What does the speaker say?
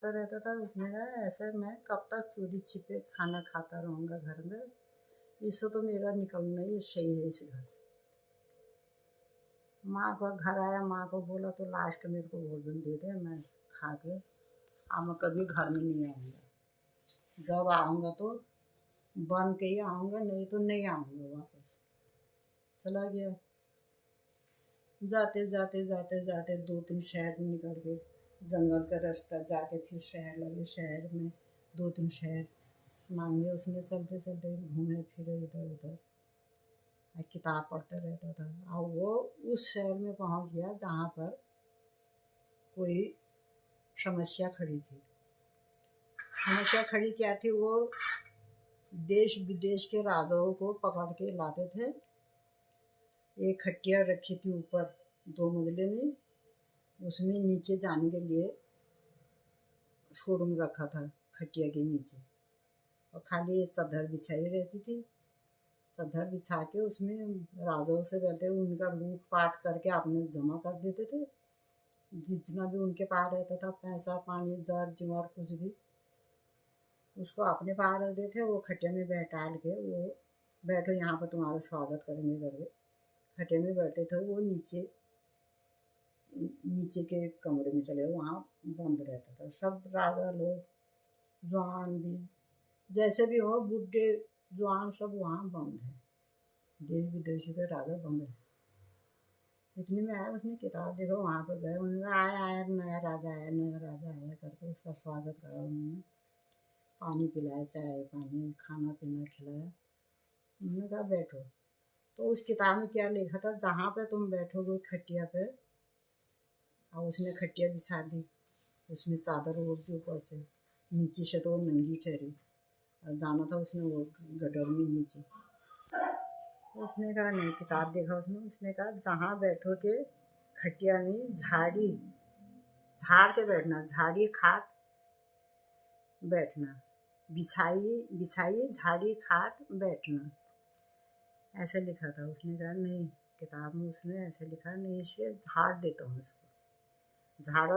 तो रहता था। उसने कहा ऐसे मैं कब तक चोरी छिपे खाना खाता रहूँगा घर में, इससे तो मेरा निकलना ही सही है इस घर से। माँ को घर आया, माँ को बोला तो लास्ट मेरे को भोजन दे दे, मैं खा के अब मैं कभी घर में नहीं आऊँगा, जब आऊँगा तो बन के ही आऊँगा, नहीं तो नहीं आऊँगा वापस। चला गया। जाते जाते जाते जाते 2-3 शहर निकल गए, जंगल का रास्ता जाके फिर शहर लगे, शहर में 2-3 शहर मांगे उसने, चलते चलते घूमे फिरे इधर उधर, किताब पढ़ते रहता था। और वो उस शहर में पहुंच गया जहाँ पर कोई समस्या खड़ी थी। समस्या खड़ी क्या थी, वो देश विदेश के राजाओं को पकड़ के लाते थे। एक खटिया रखी थी ऊपर 2 मंजिले में, उसमें नीचे जाने के लिए शोरूम रखा था खटिया के नीचे, और खाली एक चादर बिछाई रहती थी। चादर बिछा के उसमें राजाओं से पहले उनका लूट पाट करके अपने जमा कर देते थे, जितना भी उनके पास रहता था, पैसा पानी जर जीवर कुछ भी, उसको अपने पास रख देते। वो खटिया में बैठा के वो बैठो यहाँ पर तुम्हारा स्वागत करेंगे करके खटिया में बैठे थे। वो नीचे के कमरे में चले, वहाँ बंद रहता था। सब राजा लोग, जवान भी, जैसे भी हो, बुढ़े जवान सब वहाँ बंद है, देश विदेश के राजा बंद है। इतने में आया, उसने किताब देखा, वहाँ पर गए, उन्होंने आया आया नया राजा आया, नया राजा आया करके उसका स्वागत करा। उन्होंने पानी पिलाया, चाय पानी खाना पीना खिलाया। उन्होंने कहा बैठो। तो उस किताब में क्या लिखा था, जहाँ पे तुम बैठोगे खटिया पे, और उसने खटिया बिछा दी, उसमें चादर ओढ़ दी ऊपर से, नीचे से तो वो नंगी ठहरी, और जाना था उसने वो गटर में नीचे। उसने कहा नहीं, किताब देखा उसने कहा जहाँ बैठोगे खटिया में झाड़ी झाड़ के बैठना, झाड़ी खाट बैठना, बिछाइए झाड़ी खाट बैठना, ऐसे लिखा था। उसने कहा नहीं, किताब में उसने ऐसे लिखा नहीं, इसे झाड़ देता हूँ, इसको झाड़ा